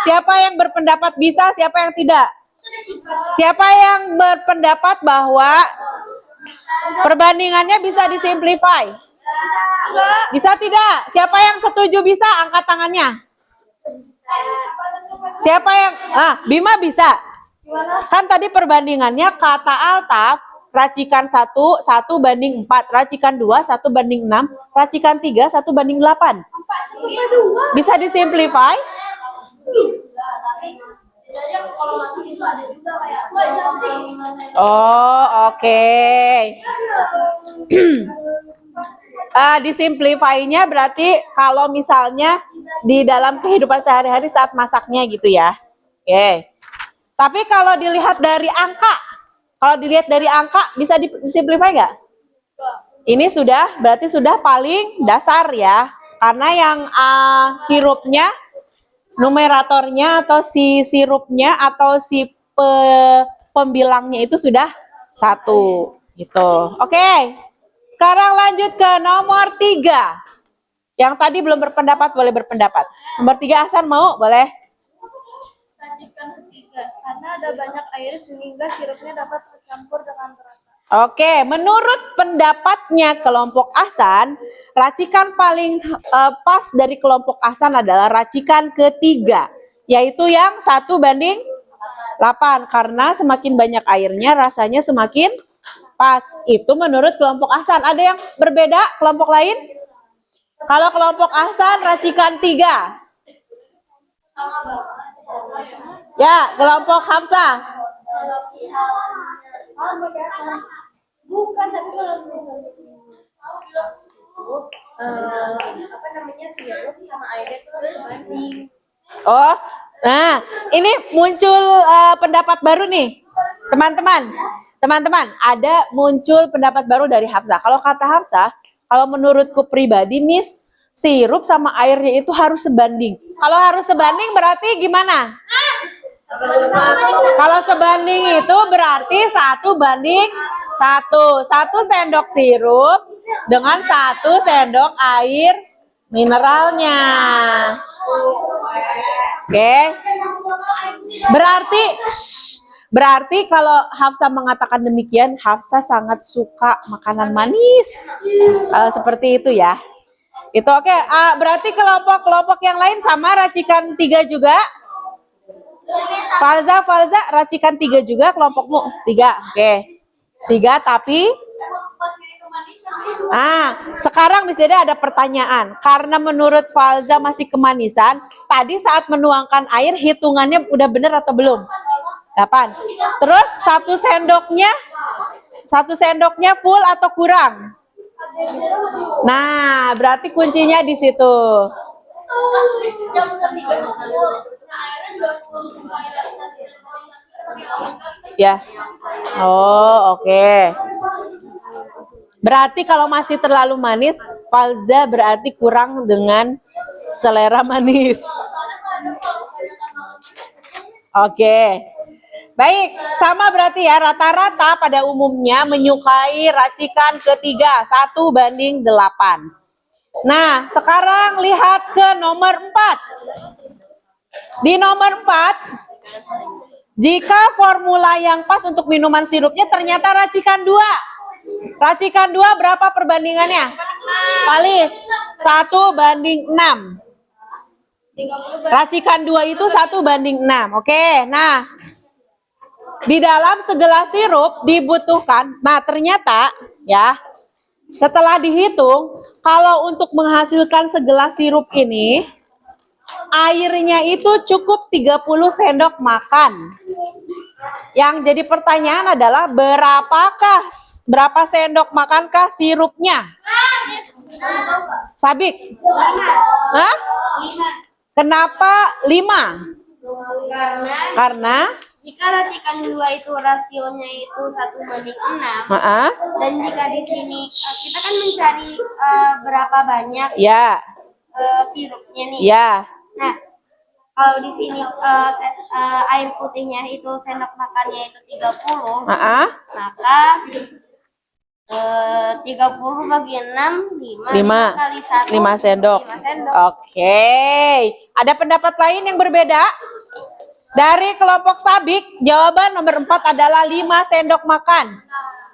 Siapa yang berpendapat bisa, siapa yang tidak? Siapa yang berpendapat bahwa perbandingannya bisa disimplify? Bisa tidak? Siapa yang setuju bisa? Angkat tangannya. Siapa yang Bima bisa? Kan tadi perbandingannya kata Altaf, racikan 1:4, racikan 2 1:6, racikan 3 1:8. Bisa disimplify? Oh, oke. Disimplify-nya berarti kalau misalnya di dalam kehidupan sehari-hari saat masaknya gitu ya. Oke. Tapi kalau dilihat dari angka, bisa disimplify nggak? Ini berarti sudah paling dasar ya. Karena yang sirupnya, numeratornya atau si sirupnya atau si pembilangnya itu sudah 1 gitu. Oke. Sekarang lanjut ke nomor 3. Yang tadi belum berpendapat boleh berpendapat. Nomor 3 Hasan mau? Boleh. Racikan ketiga, karena ada banyak air sehingga sirupnya dapat tercampur dengan rata. Oke, menurut pendapatnya kelompok Hasan, racikan paling pas dari kelompok Hasan adalah racikan ketiga, yaitu yang 1:8, karena semakin banyak airnya rasanya semakin pas. Itu menurut kelompok Hasan. Ada yang berbeda kelompok lain? Kalau kelompok Hasan racikan 3. Ya, kelompok Hafsah. Bukan, tapi kalau misalnya apa namanya, sirup sama airnya tuh harus sebanding. Oh, nah ini muncul pendapat baru nih, teman-teman. Teman-teman, ada muncul pendapat baru dari Hafsah. Kalau kata Hafsah, kalau menurutku pribadi, Miss, sirup sama airnya itu harus sebanding. Kalau harus sebanding berarti gimana? Kalau sebanding itu berarti 1:1. 1 sendok sirup dengan 1 sendok air mineralnya. Oke. Berarti kalau Hafsah mengatakan demikian, Hafsah sangat suka makanan manis. Seperti itu ya. Itu oke. Berarti kelompok-kelompok yang lain sama racikan 3 juga. Falza, racikan 3 juga kelompokmu. 3. Oke. 3 tapi sekarang Miss Deda ada pertanyaan. Karena menurut Falza masih kemanisan, tadi saat menuangkan air hitungannya udah bener atau belum? 8. Terus 1 sendoknya full atau kurang? Nah, berarti kuncinya di situ. Ya. Oh, oke. Berarti kalau masih terlalu manis, Falza berarti kurang dengan selera manis. Oke. Baik, sama berarti ya, rata-rata pada umumnya menyukai racikan ketiga, 1:8. Nah, sekarang lihat ke nomor 4. Di nomor 4, jika formula yang pas untuk minuman sirupnya ternyata racikan 2. Racikan 2 berapa perbandingannya? Kali 1:6. Racikan 2 itu 1:6. Oke, nah di dalam segelas sirup dibutuhkan, nah ternyata ya, setelah dihitung, kalau untuk menghasilkan segelas sirup ini, airnya itu cukup 30 sendok makan. Yang jadi pertanyaan adalah berapa sendok makankah sirupnya? Sabik? Hah? Kenapa 5? Karena jika racikan 2 itu rasionya itu 1:6, dan jika di sini kita kan mencari berapa banyak ya, sirupnya nih. ya. Nah, kalau di sini air putihnya itu sendok makannya itu 30, maka 30 bagi 6, 5 kali 1, 5 sendok. 5 sendok. Oke. Ada pendapat lain yang berbeda? Dari kelompok Sabik, jawaban nomor 4 adalah 5 sendok makan.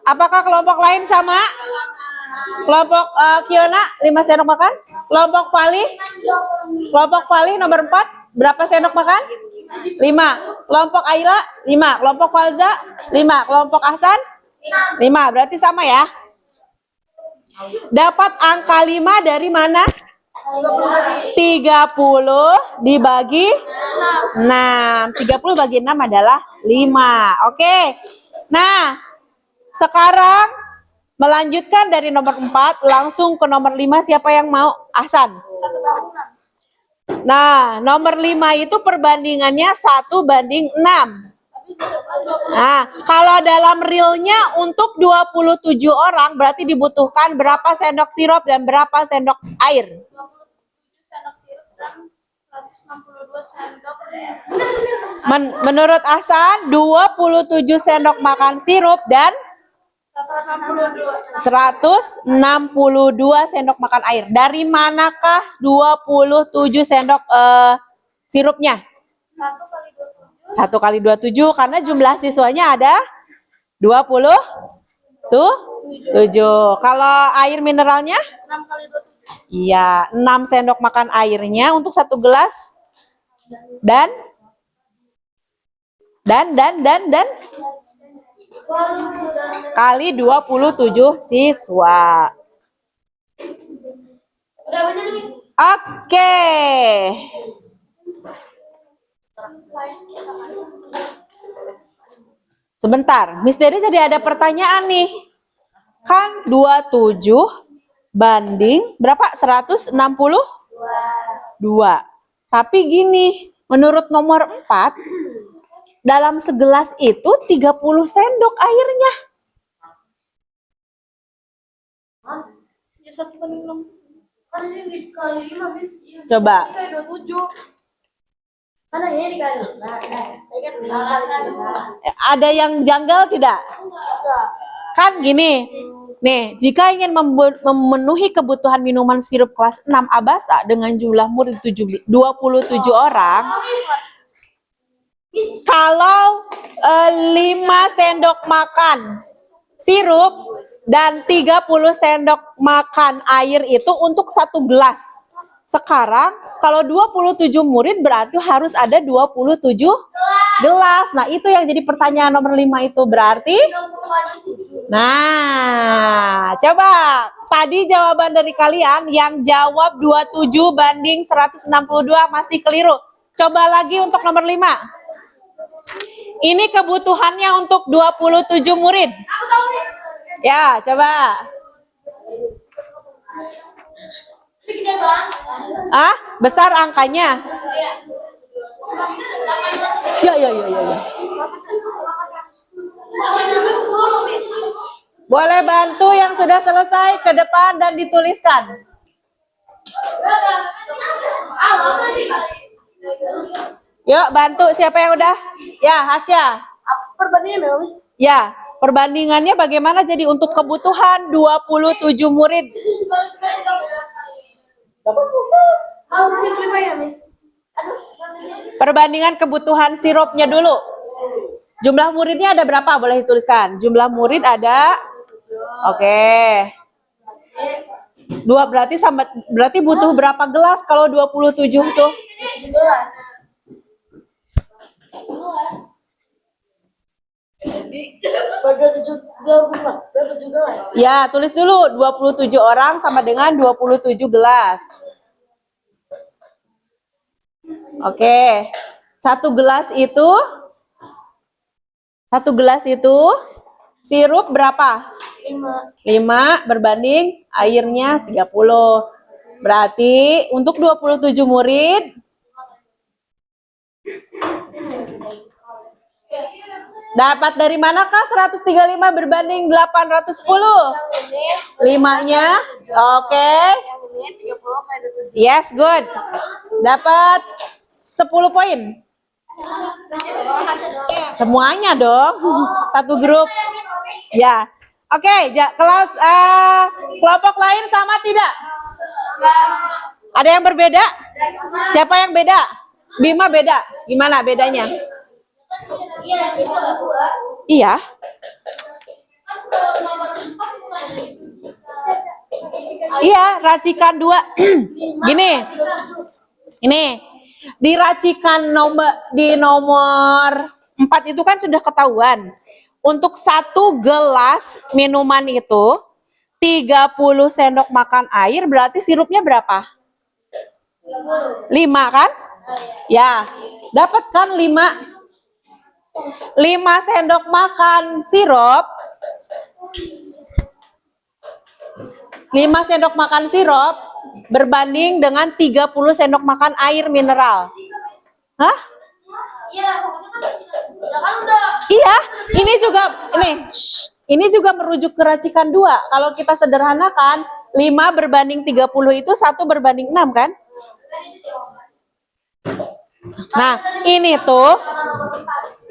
Apakah kelompok lain sama? Kelompok Kiona 5 sendok makan? Kelompok Fali nomor 4 berapa sendok makan? 5. Kelompok Aila 5. Kelompok Falza 5. Kelompok Ahsan 5. Berarti sama ya. Dapat angka 5 dari mana? 30 dibagi 6. 30 bagi 6 adalah 5. Oke. Nah, sekarang melanjutkan dari nomor 4 langsung ke nomor 5. Siapa yang mau? Ahsan. Nah, nomor 5 itu perbandingannya 1:6. Nah, kalau dalam realnya untuk 27 orang berarti dibutuhkan berapa sendok sirup dan berapa sendok air? 162 sendok. Menurut Ahsan, 27 sendok makan sirup dan 162 sendok makan air. Dari manakah 27 sendok sirupnya? 1 kali 27 karena jumlah siswanya ada 27. Kalau air mineralnya? 6 kali 27. Iya, 6 sendok makan airnya untuk 1 gelas. Dan kali 27 siswa. Udah benar, Miss? Oke. Sebentar, Miss Dede jadi ada pertanyaan nih. Kan 27 banding berapa? 162. Tapi gini, menurut nomor 4, dalam segelas itu 30 sendok airnya. Ya 1/6. Kan ini dikali 5, Miss. Coba. Kayak 27. Mana ya dikali 5? Ada yang janggal tidak? Kan gini, nih, jika ingin memenuhi kebutuhan minuman sirup kelas 6 Abasa dengan jumlah murid 27 orang, kalau 5 sendok makan sirup dan 30 sendok makan air itu untuk 1 gelas. Sekarang kalau 27 murid berarti harus ada 27 gelas. Nah, itu yang jadi pertanyaan nomor 5 itu berarti. Nah, coba tadi jawaban dari kalian yang jawab 27 banding 162 masih keliru. Coba lagi untuk nomor 5. Ini kebutuhannya untuk 27 murid. Ya, coba. Besar angkanya. Ya. Boleh bantu yang sudah selesai ke depan dan dituliskan. Yuk, bantu siapa yang udah? Ya, Hasya. Perbandingan, Miss. Ya, perbandingannya bagaimana jadi untuk kebutuhan 27 murid? Harus simplify ya, Miss. Perbandingan kebutuhan sirupnya dulu. Jumlah muridnya ada berapa? Boleh dituliskan. Jumlah murid ada. Oke. 2 berarti butuh berapa gelas kalau 27 tuh? 17. Berapa 17? Ya, tulis dulu 27 orang sama dengan 27 gelas. Oke. Satu gelas itu sirup berapa? 5 berbanding airnya 30. Berarti untuk 27 murid dapat dari manakah 135 berbanding 810? 5-nya. Oke. Yes, good. Dapat 10 poin. Semuanya dong. Satu grup. Ya. Oke, kelas kelompok lain sama tidak? Ada yang berbeda? Siapa yang beda? Bima beda. Gimana bedanya? Iya. Iya, racikan 2. Gini. Ini di racikan di nomor 4 itu kan sudah ketahuan. Untuk 1 gelas minuman itu 30 sendok makan air berarti sirupnya berapa? 5 kan? Ya. Dapat kan 5 sendok makan sirup. 5 sendok makan sirup berbanding dengan 30 sendok makan air mineral. Hah? Iya, ini juga merujuk ke racikan 2. Kalau kita sederhanakan, 5 berbanding 30 itu 1 berbanding 6 kan? Nah, ini tuh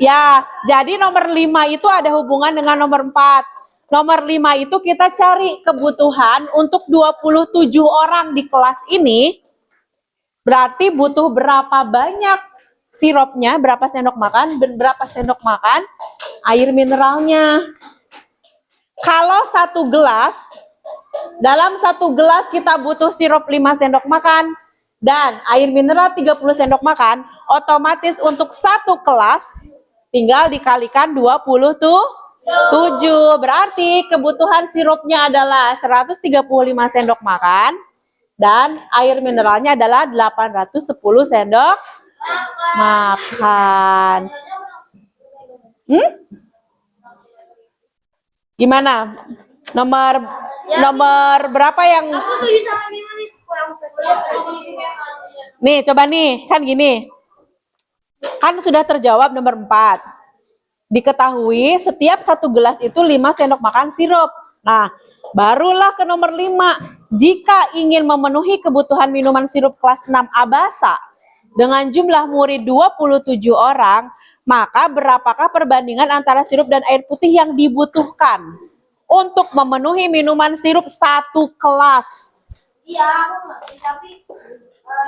ya, jadi nomor 5 itu ada hubungan dengan nomor 4. Nomor 5 itu kita cari kebutuhan untuk 27 orang di kelas ini. Berarti butuh berapa banyak sirupnya, berapa sendok makan, dan berapa sendok makan air mineralnya. Kalau 1 gelas, dalam 1 gelas kita butuh sirup 5 sendok makan dan air mineral 30 sendok makan, otomatis untuk 1 kelas tinggal dikalikan 27. Berarti kebutuhan sirupnya adalah 135 sendok makan dan air mineralnya adalah 810 sendok makan. Gimana? Nomor nomor berapa yang Aku bisa manis kurang spesial. nih coba nih kan gini. Kan sudah terjawab nomor 4. Diketahui setiap 1 gelas itu 5 sendok makan sirup. Nah, barulah ke nomor 5. Jika ingin memenuhi kebutuhan minuman sirup kelas 6 Abasa dengan jumlah murid 27 orang, maka berapakah perbandingan antara sirup dan air putih yang dibutuhkan untuk memenuhi minuman sirup 1 kelas? Iya, aku ngerti, tapi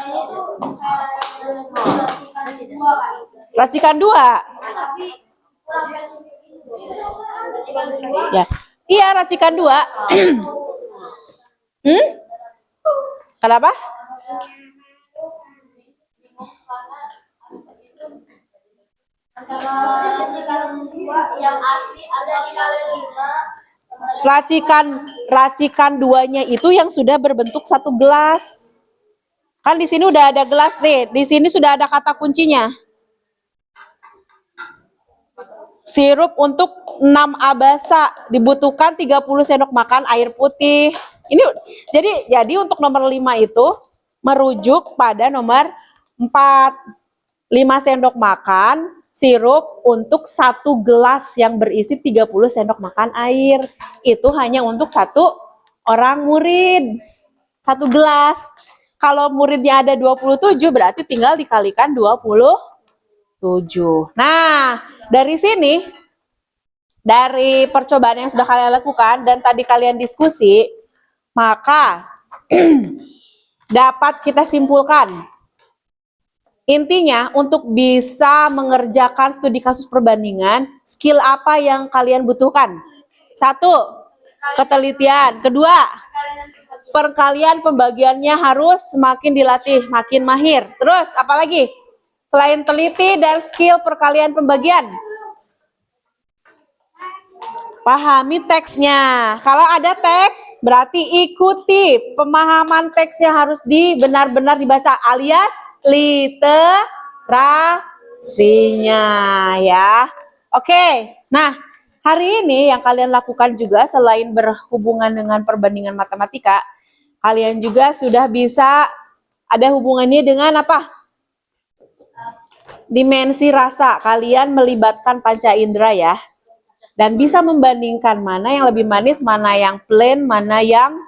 ini tuh kayak dua kan. Racikan 2. Tapi kurang spesifik gitu. Ya. Iya, racikan 2. Kenapa? Antara racikan dua yang asli ada dikali 5. Racikan 2-nya itu yang sudah berbentuk 1 gelas. Kan di sini udah ada gelas nih. Di sini sudah ada kata kuncinya. Sirup untuk 6 Abasa dibutuhkan 30 sendok makan air putih. Ini jadi untuk nomor 5 itu merujuk pada nomor 4. 5 sendok makan sirup untuk 1 gelas yang berisi 30 sendok makan air. Itu hanya untuk 1 orang murid. 1 gelas. Kalau muridnya ada 27 berarti tinggal dikalikan 27. Nah, dari sini, dari percobaan yang sudah kalian lakukan dan tadi kalian diskusi, maka dapat kita simpulkan. Intinya, untuk bisa mengerjakan studi kasus perbandingan, skill apa yang kalian butuhkan? 1, ketelitian. 2, perkalian pembagiannya harus semakin dilatih, makin mahir. Terus, apa lagi? Selain teliti dan skill perkalian pembagian, pahami teksnya. Kalau ada teks, berarti ikuti pemahaman teksnya harus benar-benar dibaca alias literasinya ya. Oke, nah hari ini yang kalian lakukan juga selain berhubungan dengan perbandingan matematika, kalian juga sudah bisa ada hubungannya dengan apa? Dimensi rasa. Kalian melibatkan panca indera ya. Dan bisa membandingkan mana yang lebih manis, mana yang plain, mana yang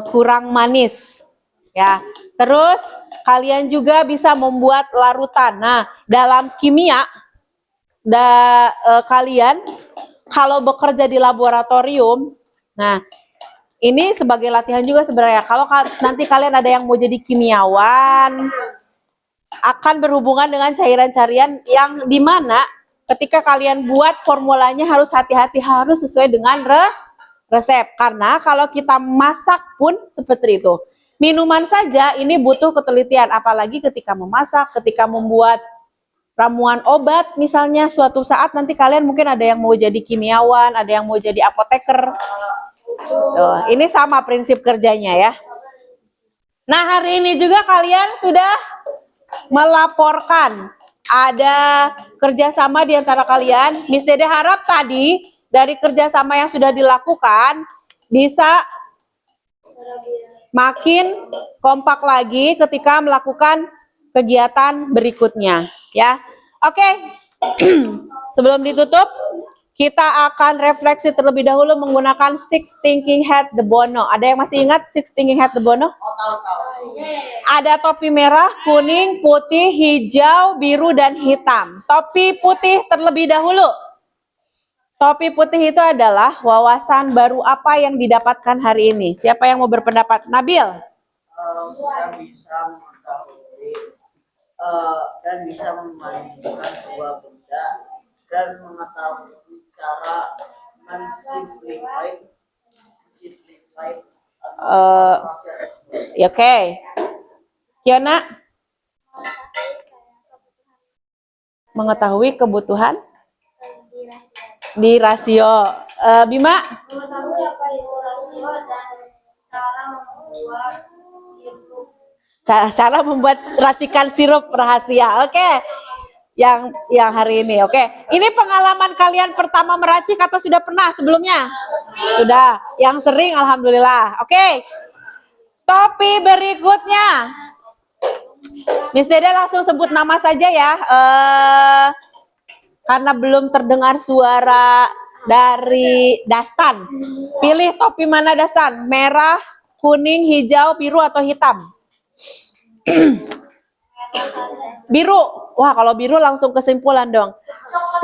kurang manis. Ya. Terus kalian juga bisa membuat larutan. Nah, dalam kimia kalian kalau bekerja di laboratorium, nah ini sebagai latihan juga sebenarnya. Kalau nanti kalian ada yang mau jadi kimiawan, akan berhubungan dengan cairan-cairan yang dimana ketika kalian buat formulanya harus hati-hati, harus sesuai dengan resep. Karena kalau kita masak pun seperti itu. Minuman saja ini butuh ketelitian, apalagi ketika memasak, ketika membuat ramuan obat misalnya. Suatu saat nanti kalian mungkin ada yang mau jadi kimiawan, ada yang mau jadi apoteker. Tuh, ini sama prinsip kerjanya ya. Nah, hari ini juga kalian sudah melaporkan ada kerjasama di antara kalian. Miss Dede harap tadi dari kerjasama yang sudah dilakukan bisa makin kompak lagi ketika melakukan kegiatan berikutnya ya. Oke. Sebelum ditutup, kita akan refleksi terlebih dahulu menggunakan Six Thinking Hat de Bono. Ada yang masih ingat Six Thinking Hat de Bono? Ada topi merah, kuning, putih, hijau, biru, dan hitam. Topi putih terlebih dahulu. Topi putih itu adalah wawasan baru apa yang didapatkan hari ini. Siapa yang mau berpendapat? Nabil? Kita bisa mengetahui dan bisa membandingkan sebuah benda dan mengetahui cara mensimplify Ya, oke. Kiana? Mengetahui kebutuhan di rasio. Bima? Mengetahui apa itu rasio dan cara membuat sirup. Cara membuat racikan sirup rahasia. Oke. yang hari ini. Oke. Ini pengalaman kalian pertama meracik atau sudah pernah sebelumnya? Sudah. Yang sering alhamdulillah. Oke. Topi berikutnya. Miss Dede langsung sebut nama saja ya. Karena belum terdengar suara dari Dastan. Pilih topi mana Dastan? Merah, kuning, hijau, biru atau hitam? Biru. Wah, kalau biru langsung kesimpulan dong.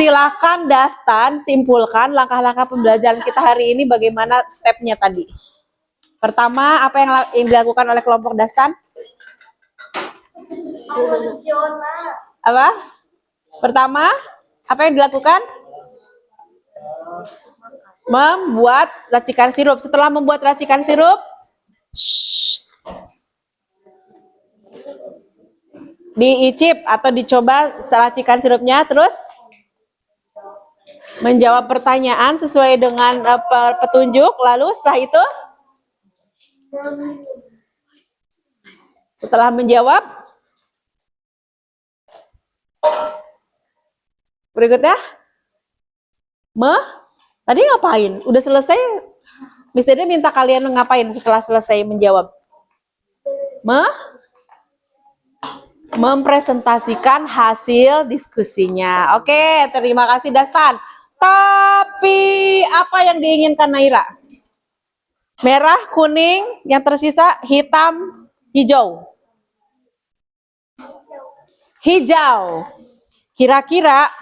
Silakan Dastan simpulkan langkah-langkah pembelajaran kita hari ini bagaimana stepnya tadi. Pertama, apa yang dilakukan oleh kelompok Dastan? Apa? Pertama, apa yang dilakukan? Membuat racikan sirup. Setelah membuat racikan sirup, diicip atau dicoba racikan sirupnya, terus menjawab pertanyaan sesuai dengan petunjuk. Lalu setelah menjawab, berikutnya tadi ngapain? Udah selesai? Miss Dede minta kalian ngapain setelah selesai menjawab? Mempresentasikan hasil diskusinya. Oke, terima kasih Dastan. Tapi apa yang diinginkan Naira? Merah, kuning, yang tersisa hitam, hijau. Hijau. Kira-kira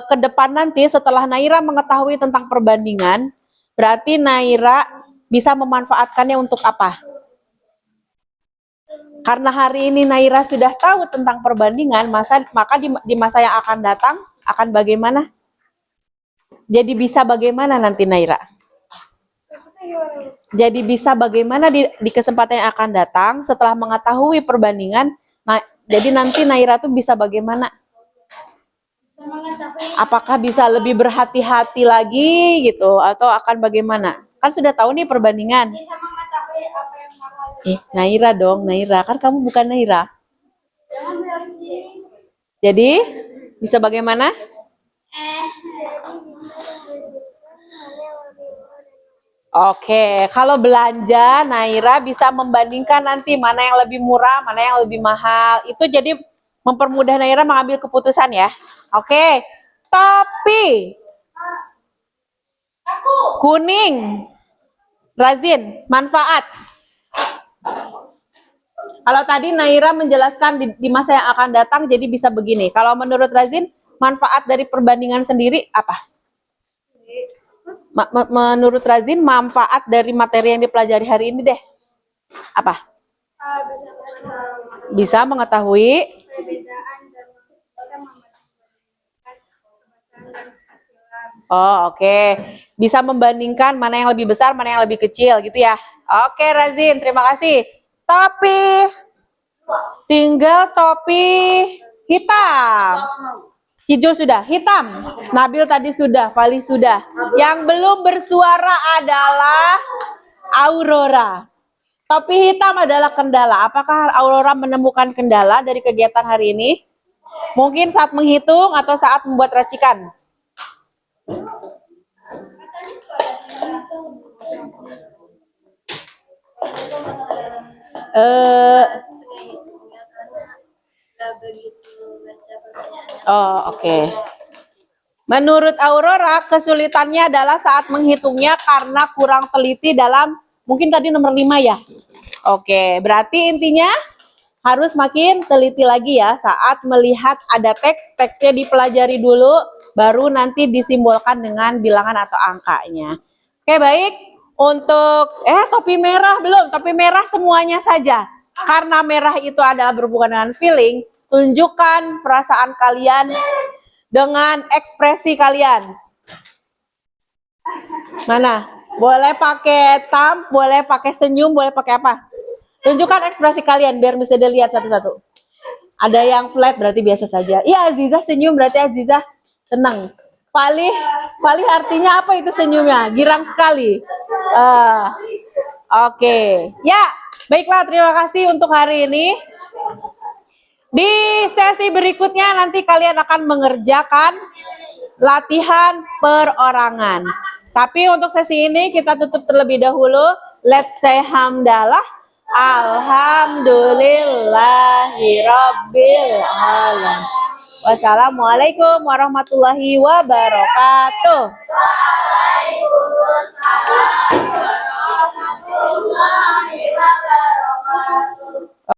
ke depan nanti setelah Naira mengetahui tentang perbandingan, berarti Naira bisa memanfaatkannya untuk apa? Karena hari ini Naira sudah tahu tentang perbandingan, maka di masa yang akan datang akan bagaimana? Jadi bisa bagaimana nanti Naira? Jadi bisa bagaimana di kesempatan yang akan datang setelah mengetahui perbandingan, jadi nanti Naira tuh bisa bagaimana? Apakah bisa lebih berhati-hati lagi gitu atau akan bagaimana? Kan sudah tahu nih perbandingan. Naira dong, Naira. Kan kamu bukan Naira. Jadi bisa bagaimana? Oke, kalau belanja Naira bisa membandingkan nanti mana yang lebih murah, mana yang lebih mahal. Itu jadi mempermudah Naira mengambil keputusan ya. Oke. Topi kuning. Razin, manfaat. Kalau tadi Naira menjelaskan di masa yang akan datang jadi bisa begini. Kalau menurut Razin, manfaat dari perbandingan sendiri apa? Menurut Razin, manfaat dari materi yang dipelajari hari ini deh. Apa? Bisa mengetahui oke. Bisa membandingkan mana yang lebih besar, mana yang lebih kecil gitu ya. Oke, Razin, terima kasih. Topi. Tinggal topi hitam. Hijau sudah, hitam. Nabil tadi sudah, Fali sudah. Yang belum bersuara adalah Aurora. Topi hitam adalah kendala. Apakah Aurora menemukan kendala dari kegiatan hari ini? Mungkin saat menghitung atau saat membuat racikan. Oke. Menurut Aurora, kesulitannya adalah saat menghitungnya karena kurang teliti dalam, mungkin tadi nomor 5 ya. Oke, berarti intinya harus makin teliti lagi ya saat melihat ada teksnya dipelajari dulu, baru nanti disimbolkan dengan bilangan atau angkanya. Oke, baik. Untuk topi merah belum, topi merah semuanya saja. Karena merah itu adalah berhubungan dengan feeling, tunjukkan perasaan kalian dengan ekspresi kalian. Mana? Boleh pakai thumb, boleh pakai senyum, boleh pakai apa? Tunjukkan ekspresi kalian biar bisa dilihat satu-satu. Ada yang flat berarti biasa saja. Iya, Aziza senyum berarti Aziza senang. Pali artinya apa itu senyumnya? Girang sekali. Oke. Ya, baiklah, terima kasih untuk hari ini. Di sesi berikutnya nanti kalian akan mengerjakan latihan perorangan. Tapi untuk sesi ini kita tutup terlebih dahulu. Let's say hamdalah. Alhamdulillahirabbil alamin. Wassalamualaikum warahmatullahi wabarakatuh. Waalaikumsalam warahmatullahi wabarakatuh.